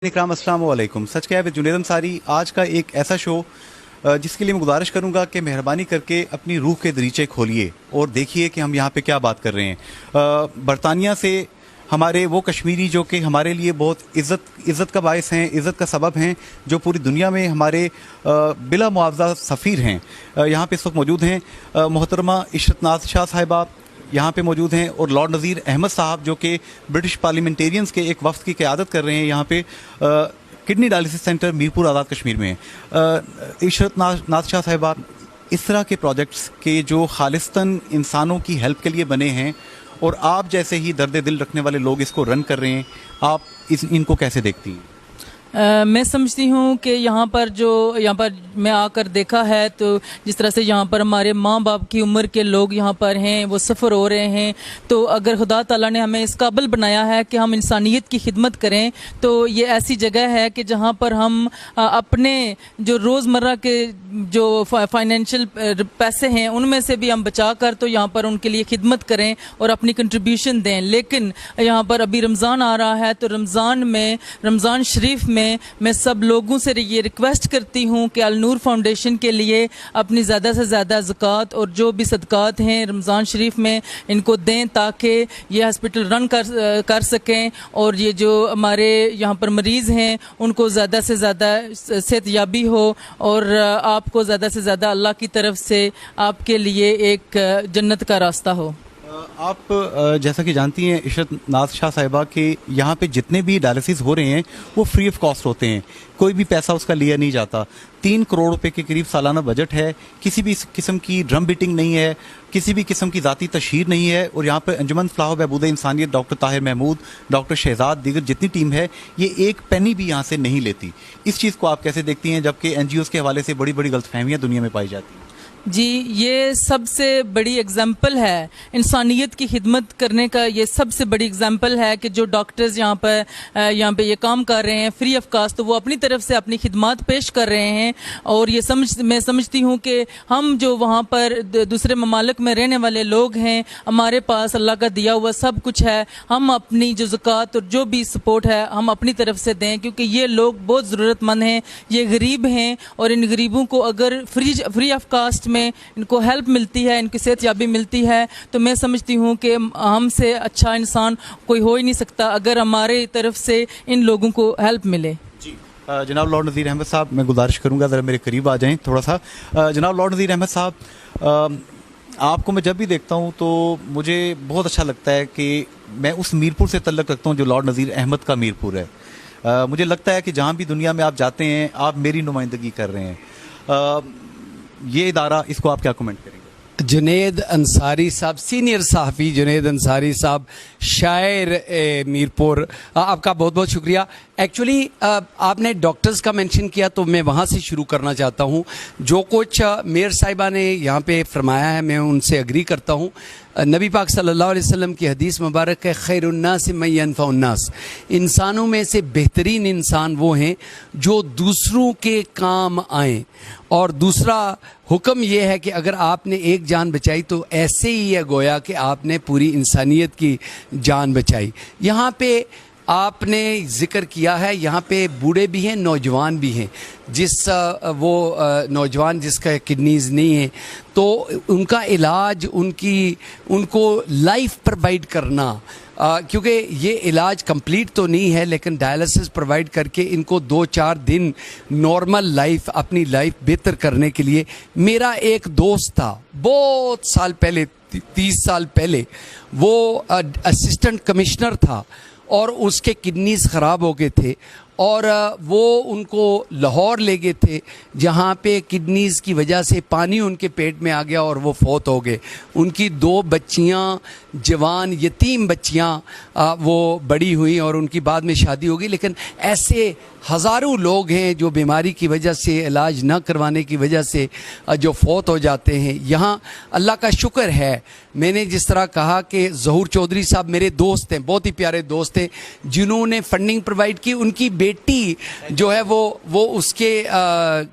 इकराम अस्सलाम वालेकुम। सच क्या है विद जुनैद अंसारी आज का एक ऐसा शो जिसके लिए मैं गुजारिश करूंगा कि मेहरबानी करके अपनी रूह के दरीचे खोलिए और देखिए कि हम यहाँ पे क्या बात कर रहे हैं। बरतानिया से हमारे वो कश्मीरी जो कि हमारे लिए बहुत इज़्ज़त का बायस हैं, इज़्ज़त का सबब हैं, जो पूरी दुनिया में हमारे बिला मुआवजा सफ़ीर हैं, यहाँ पे इस वक्त मौजूद हैं। मोहतरमा इशरत नाज शाह साहिबा यहाँ पे मौजूद हैं और लॉर्ड नज़ीर अहमद साहब जो कि ब्रिटिश पार्लियामेंटेरियंस के एक वफ्द की क़यादत कर रहे हैं यहाँ पे kidney dialysis centre Mirpur Azad Kashmir में है। इशरत नाज शाह साहिबा, इस तरह के प्रोजेक्ट्स के जो खालिस्तन इंसानों की हेल्प के लिए बने हैं और आप जैसे ही दर्द दिल रखने वाले लोग इसको रन कर रहे हैं, आप इनको कैसे देखती हैं? मैं समझती हूँ कि यहाँ पर मैं आकर देखा है तो जिस तरह से यहाँ पर हमारे माँ बाप की उम्र के लोग यहाँ पर हैं, वो सफ़र हो रहे हैं। तो अगर खुदा ताला ने हमें इस काबिल बनाया है कि हम इंसानियत की खिदमत करें, तो ये ऐसी जगह है कि जहाँ पर हम अपने जो रोज़मर्रा के जो फाइनेंशियल पैसे हैं उनमें से भी हम बचा कर तो यहाँ पर उनके लिए खिदमत करें और अपनी कंट्रीब्यूशन दें। लेकिन यहाँ पर अभी रमज़ान आ रहा है, तो रमज़ान शरीफ में मैं सब लोगों से ये रिक्वेस्ट करती हूँ कि अल नूर फाउंडेशन के लिए अपनी ज़्यादा से ज़्यादा ज़कात और जो भी सदक़ात हैं रमज़ान शरीफ में इनको दें, ताकि ये हॉस्पिटल रन कर सकें और ये जो हमारे यहाँ पर मरीज़ हैं उनको ज़्यादा से ज़्यादा सेहतयाबी हो और आपको ज़्यादा से ज़्यादा अल्लाह की तरफ से आपके लिए एक जन्नत का रास्ता हो। आप जैसा कि जानती हैं इशरत नाज शाह साहिबा के यहाँ पे जितने भी डायलिसिस हो रहे हैं वो फ्री ऑफ कॉस्ट होते हैं, कोई भी पैसा उसका लिया नहीं जाता। 3 करोड़ रुपए के करीब सालाना बजट है, किसी भी किस्म की ड्रम बीटिंग नहीं है, किसी भी किस्म की ज़ाती तशहीर नहीं है। और यहाँ पर अंजुमन फलाह बहबूद इंसानियत, डॉक्टर ताहिर महमूद, डॉक्टर शहजाद, दीगर जितनी टीम है ये एक पेनी भी यहाँ से नहीं लेती। इस चीज़ को आप कैसे देखती हैं, जबकि NGOs के हवाले से बड़ी बड़ी गलतफहमियाँ दुनिया में पाई जाती हैं? जी, ये सबसे बड़ी एग्जाम्पल है इंसानियत की खिदमत करने का। ये सबसे बड़ी एग्जाम्पल है कि जो डॉक्टर्स यहाँ पे ये काम कर रहे हैं फ्री ऑफ कास्ट, तो वो अपनी तरफ से अपनी खिदमत पेश कर रहे हैं। और ये मैं समझती हूँ कि हम जो वहाँ पर दूसरे ममालिक में रहने वाले लोग हैं, हमारे पास अल्लाह का दिया हुआ सब कुछ है, हम अपनी जो ज़कात और जो भी सपोर्ट है हम अपनी तरफ से दें, क्योंकि ये लोग बहुत ज़रूरतमंद हैं, ये गरीब हैं। और इन गरीबों को अगर फ्री ऑफ कास्ट में इनको हेल्प मिलती है, इनकी सेहतयाबी मिलती है, तो मैं समझती हूँ कि हमसे अच्छा इंसान कोई हो ही नहीं सकता अगर हमारे तरफ से इन लोगों को हेल्प मिले। जी जनाब लॉर्ड नज़ीर अहमद साहब, मैं गुजारिश करूँगा ज़रा मेरे करीब आ जाएं थोड़ा सा। जनाब लॉर्ड नज़ीर अहमद साहब, आपको मैं जब भी देखता हूँ तो मुझे बहुत अच्छा लगता है कि मैं उस मीरपुर से तल्लुक़ रखता हूँ जो लॉर्ड नज़ीर अहमद का मीरपुर है। मुझे लगता है कि जहाँ भी दुनिया में आप जाते हैं आप मेरी नुमाइंदगी कर रहे हैं। ये इदारा, इसको आप क्या कमेंट करेंगे? जुनैद अंसारी साहब, सीनियर सहाफ़ी जुनैद अंसारी साहब, शायर मीरपुर, आपका बहुत बहुत शुक्रिया। एक्चुअली आपने डॉक्टर्स का मेंशन किया तो मैं वहाँ से शुरू करना चाहता हूँ। जो कुछ मेयर साहिबा ने यहाँ पे फरमाया है मैं उनसे अग्री करता हूँ। नबी पाक सल्लल्लाहु अलैहि वसल्लम की हदीस मुबारक है, खैरुन्नास मन यनफउन्नास, इंसानों में से बेहतरीन इंसान वो हैं जो दूसरों के काम आएँ। और दूसरा हुक्म ये है कि अगर आपने एक जान बचाई तो ऐसे ही है गोया कि आपने पूरी इंसानियत की जान बचाई। यहाँ पे आपने जिक्र किया है, यहाँ पे बूढ़े भी हैं, नौजवान भी हैं। वो नौजवान जिसका किडनीज़ नहीं है तो उनका इलाज, उनको लाइफ प्रोवाइड करना, क्योंकि ये इलाज कंप्लीट तो नहीं है लेकिन डायलिसिस प्रोवाइड करके इनको 2-4 दिन नॉर्मल लाइफ, अपनी लाइफ बेहतर करने के लिए। मेरा एक दोस्त था बहुत साल पहले, 30 साल पहले, वो असिस्टेंट कमिश्नर था और उसके किडनीज़ ख़राब हो गए थे और वो उनको लाहौर ले गए थे, जहाँ पे किडनीज़ की वजह से पानी उनके पेट में आ गया और वो फौत हो गए। उनकी 2 बच्चियाँ, जवान यतीम बच्चियाँ, वो बड़ी हुई और उनकी बाद में शादी हो गई। लेकिन ऐसे हज़ारों लोग हैं जो बीमारी की वजह से, इलाज न करवाने की वजह से जो फौत हो जाते हैं। यहाँ अल्लाह का शुक्र है, मैंने जिस तरह कहा कि ज़हूर चौधरी साहब मेरे दोस्त हैं, बहुत ही प्यारे दोस्त हैं, जिन्होंने फंडिंग प्रोवाइड की। उनकी بیٹی جو ہے وہ اس کے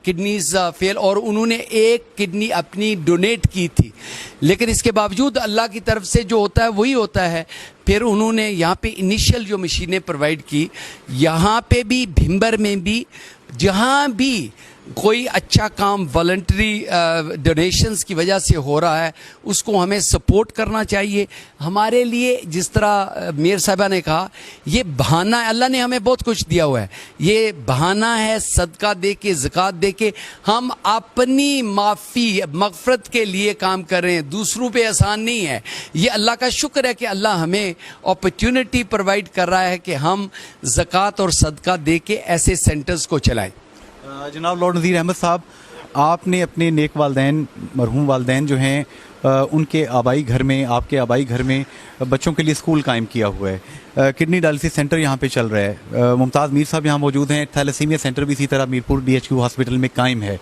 کڈنیز فیل، اور انہوں نے ایک کڈنی اپنی ڈونیٹ کی تھی، لیکن اس کے باوجود اللہ کی طرف سے جو ہوتا ہے وہی ہوتا ہے۔ پھر انہوں نے یہاں پہ انیشل جو مشینیں پرووائڈ کی، یہاں پہ بھی بھمبر میں بھی جہاں بھی کوئی اچھا کام والنٹری ڈونیشنز کی وجہ سے ہو رہا ہے اس کو ہمیں سپورٹ کرنا چاہیے۔ ہمارے لیے جس طرح میر صاحبہ نے کہا، یہ بہانہ ہے، اللہ نے ہمیں بہت کچھ دیا ہوا ہے، یہ بہانہ ہے صدقہ دے کے، زکوٰۃ دے کے ہم اپنی مغفرت کے لیے کام کر رہے ہیں، دوسروں پہ احسان نہیں ہے۔ یہ اللہ کا شکر ہے کہ اللہ ہمیں اپرچونٹی پرووائڈ کر رہا ہے کہ ہم زکوٰۃ اور صدقہ دے کے ایسے سینٹرز کو چلائیں۔ جناب لارڈ نذیر احمد صاحب، آپ نے اپنے نیک والدین، مرحوم والدین جو ہیں، ان کے آبائی گھر میں، آپ کے آبائی گھر میں بچوں کے لیے اسکول قائم کیا ہوا ہے، کڈنی ڈائلسس سینٹر یہاں پہ چل رہا ہے، ممتاز میر صاحب یہاں موجود ہیں، تھیلیسیمیا سینٹر بھی اسی طرح میرپور DHQ ہاسپٹل میں قائم ہے،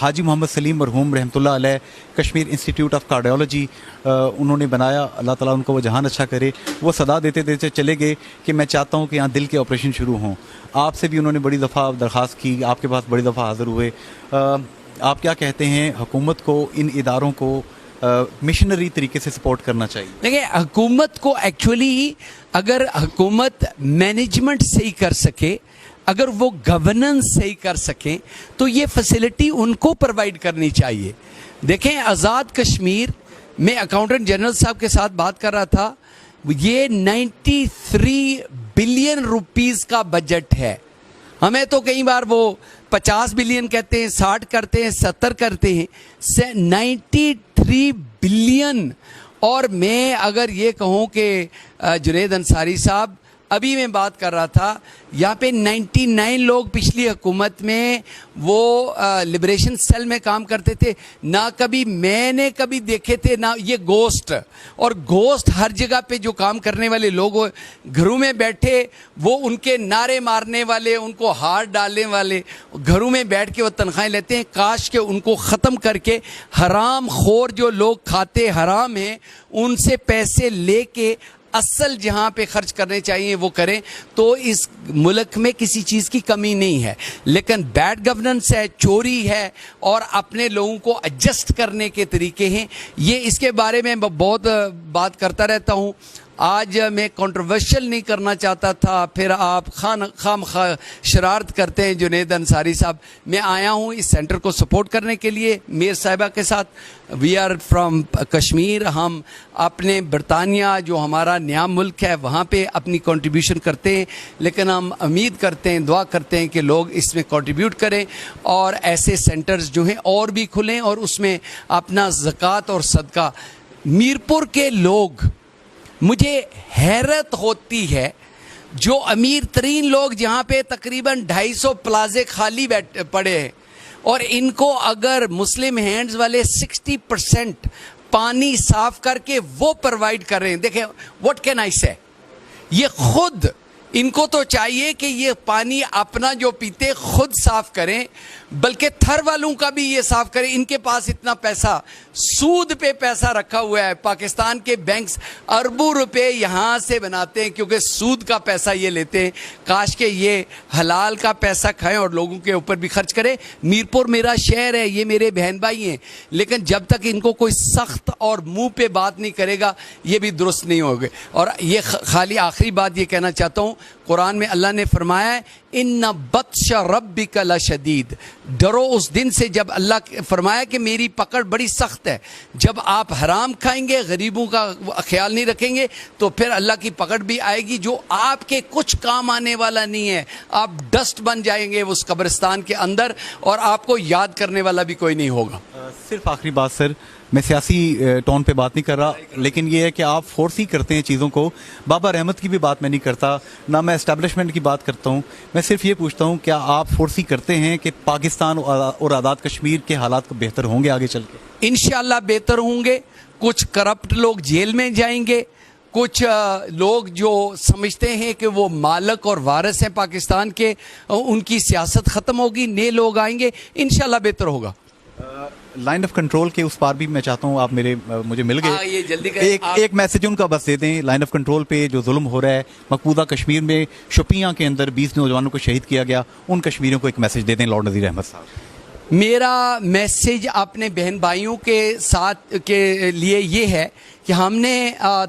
حاجی محمد سلیم مرحوم رحمۃ اللہ علیہ کشمیر انسٹیٹیوٹ آف کارڈیولوجی انہوں نے بنایا، اللہ تعالیٰ ان کو وہ جہان اچھا کرے۔ وہ صدا دیتے دیتے چلے گئے کہ میں چاہتا ہوں کہ یہاں دل کے آپریشن شروع ہوں۔ آپ سے بھی انہوں نے بڑی دفعہ درخواست کی، آپ کے پاس بڑی دفعہ حاضر ہوئے۔ آپ کیا کہتے ہیں، حکومت کو ان اداروں کو مشنری طریقے سے سپورٹ کرنا چاہیے؟ دیکھیں، حکومت کو ایکچولی اگر حکومت مینجمنٹ صحیح کر سکے، اگر وہ گورننس صحیح کر سکیں تو یہ فیسلٹی ان کو پرووائڈ کرنی چاہیے۔ دیکھیں، آزاد کشمیر میں اکاؤنٹنٹ جنرل صاحب کے ساتھ بات کر رہا تھا، یہ 93 بلین روپیز کا بجٹ ہے۔ ہمیں تو کئی بار وہ 50 بلین کہتے ہیں، 60 کرتے ہیں، 70 کرتے ہیں، 93 بلین۔ اور میں اگر یہ کہوں کہ جنید انصاری صاحب، ابھی میں بات کر رہا تھا، یہاں پہ 99 لوگ پچھلی حکومت میں وہ لبریشن سیل میں کام کرتے تھے، نہ کبھی میں نے کبھی دیکھے تھے نہ یہ گھوسٹ۔ اور گھوسٹ ہر جگہ پہ جو کام کرنے والے لوگ گھروں میں بیٹھے، وہ ان کے نعرے مارنے والے، ان کو ہار ڈالنے والے، گھروں میں بیٹھ کے وہ تنخواہیں لیتے ہیں۔ کاش کہ ان کو ختم کر کے حرام خور جو لوگ کھاتے حرام ہیں ان سے پیسے لے کے اصل جہاں پہ خرچ کرنے چاہیے وہ کریں، تو اس ملک میں کسی چیز کی کمی نہیں ہے۔ لیکن بیڈ گورننس ہے، چوری ہے، اور اپنے لوگوں کو ایڈجسٹ کرنے کے طریقے ہیں۔ یہ اس کے بارے میں بہت بات کرتا رہتا ہوں۔ آج میں کنٹروورشل نہیں کرنا چاہتا تھا، پھر آپ خام شرارت کرتے ہیں جنید انصاری صاحب۔ میں آیا ہوں اس سینٹر کو سپورٹ کرنے کے لیے میر صاحبہ کے ساتھ۔ وی آر فرام کشمیر، ہم اپنے برطانیہ جو ہمارا نیا ملک ہے وہاں پہ اپنی کنٹریبیوشن کرتے ہیں، لیکن ہم امید کرتے ہیں، دعا کرتے ہیں کہ لوگ اس میں کنٹریبیوٹ کریں اور ایسے سینٹرز جو ہیں اور بھی کھلیں، اور اس میں اپنا زکوٰۃ اور صدقہ۔ میرپور کے لوگ، مجھے حیرت ہوتی ہے، جو امیر ترین لوگ جہاں پہ تقریباً 250 پلازے خالی پڑے ہیں، اور ان کو اگر مسلم ہینڈز والے 60% پانی صاف کر کے وہ پرووائڈ کر رہے ہیں۔ دیکھیں، واٹ کین آئی سے، یہ خود ان کو تو چاہیے کہ یہ پانی اپنا جو پیتے خود صاف کریں، بلکہ تھر والوں کا بھی یہ صاف کریں۔ ان کے پاس اتنا پیسہ، سود پہ پیسہ رکھا ہوا ہے۔ پاکستان کے بینکس اربوں روپے یہاں سے بناتے ہیں کیونکہ سود کا پیسہ یہ لیتے ہیں۔ کاش کہ یہ حلال کا پیسہ کھائیں اور لوگوں کے اوپر بھی خرچ کریں۔ میرپور میرا شہر ہے، یہ میرے بہن بھائی ہیں، لیکن جب تک ان کو کوئی سخت اور منہ پہ بات نہیں کرے گا یہ بھی درست نہیں ہوگے۔ اور یہ خالی آخری بات یہ کہنا چاہتا ہوں، قرآن میں اللہ نے فرمایا ہے ان بطش ربک لشدید، ڈرو اس دن سے جب اللہ فرمایا کہ میری پکڑ بڑی سخت ہے۔ جب آپ حرام کھائیں گے، غریبوں کا خیال نہیں رکھیں گے، تو پھر اللہ کی پکڑ بھی آئے گی جو آپ کے کچھ کام آنے والا نہیں ہے۔ آپ ڈسٹ بن جائیں گے اس قبرستان کے اندر، اور آپ کو یاد کرنے والا بھی کوئی نہیں ہوگا۔ صرف آخری بات سر، میں سیاسی ٹون پہ بات نہیں کر رہا، لیکن یہ ہے کہ آپ فورس ہی کرتے ہیں چیزوں کو۔ بابا رحمت کی بھی بات میں نہیں کرتا، نہ میں اسٹیبلشمنٹ کی بات کرتا ہوں، میں صرف یہ پوچھتا ہوں کیا آپ فورس ہی کرتے ہیں کہ پاکستان اور آزاد کشمیر کے حالات بہتر ہوں گے آگے چل کے؟ انشاءاللہ بہتر ہوں گے۔ کچھ کرپٹ لوگ جیل میں جائیں گے، کچھ لوگ جو سمجھتے ہیں کہ وہ مالک اور وارث ہیں پاکستان کے، ان کی سیاست ختم ہوگی، نئے لوگ آئیں گے، انشاءاللہ بہتر ہوگا۔ लाइन ऑफ कंट्रोल के उस पार भी मैं चाहता हूँ आप मुझे मिल हाँ, ये जल्दी करें। एक मैसेज उनका बस दे दें लाइन ऑफ कंट्रोल पे जो जुल्म हो रहा है मकबूजा कश्मीर में शोपियां के अंदर 20 नौजवानों को शहीद किया गया, उन कश्मीरियों को एक मैसेज दे दें लॉर्ड नज़ीर अहमद साहब। मेरा मैसेज अपने बहन भाइयों के साथ के लिए ये है कि हमने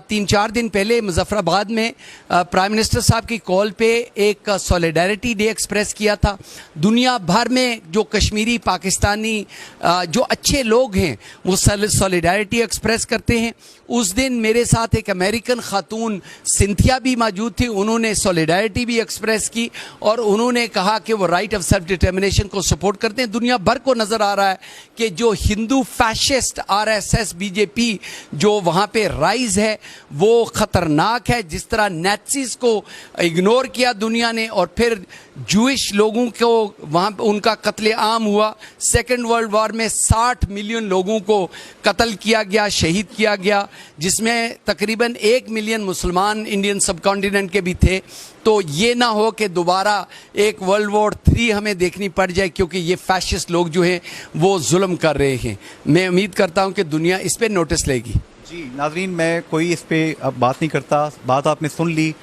3-4 दिन पहले मुजफ्फराबाद में प्राइम मिनिस्टर साहब की कॉल पे एक सॉलिडारिटी डे एक्सप्रेस किया था। दुनिया भर में जो कश्मीरी पाकिस्तानी जो अच्छे लोग हैं वो सॉलिडारिटी एक्सप्रेस करते हैं। उस दिन मेरे साथ एक अमेरिकन खातून सिंथिया भी मौजूद थी, उन्होंने सॉलिडारिटी भी एक्सप्रेस की और उन्होंने कहा कि वो राइट ऑफ सेल्फ डिटर्मिनेशन को सपोर्ट करते हैं। दुनिया भर को नज़र आ रहा है कि जो हिंदू फैशिस्ट RSS BJP जो वहाँ पे राइज है वो खतरनाक है। जिस तरह नेज़ीज़ को इग्नोर किया दुनिया ने और फिर जूइश लोगों को वहाँ उनका कत्ले आम हुआ। सेकेंड वर्ल्ड वॉर में 60 मिलियन लोगों को कत्ल किया गया, शहीद किया गया, जिसमें तकरीबन 1 मिलियन मुसलमान इंडियन सब कॉन्टिनेंट के भी थे। तो ये ना हो कि दोबारा एक वर्ल्ड वॉर 3 हमें देखनी पड़ जाए, क्योंकि ये फैशिस्ट लोग जो हैं वो जुल्म कर रहे हैं। मैं उम्मीद करता हूँ कि दुनिया इस पे नोटिस लेगी। जी नाजरीन, मैं कोई इस पे अब बात नहीं करता, बात आपने सुन ली,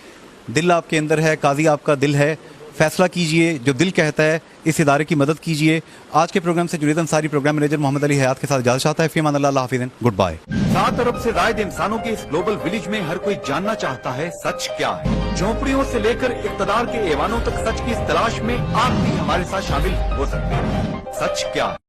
दिल आपके अंदर है, काजी आपका दिल है, फैसला कीजिए, जो दिल कहता है इस इदारे की मदद कीजिए। आज के प्रोग्राम से जुनेद अंसारी प्रोग्राम मैनेजर मोहम्मद अली हयात के साथ इजाजत चाहता है। फी अमान अल्लाह, हाफिज़, गुड बाय। 7 अरब से ज्यादा इंसानों के इस ग्लोबल विलेज में हर कोई जानना चाहता है सच क्या है। झोंपड़ियों से लेकर इक्तदार के ऐवानों तक सच की इस तलाश में आप भी हमारे साथ शामिल हो सकते हैं। सच क्या है?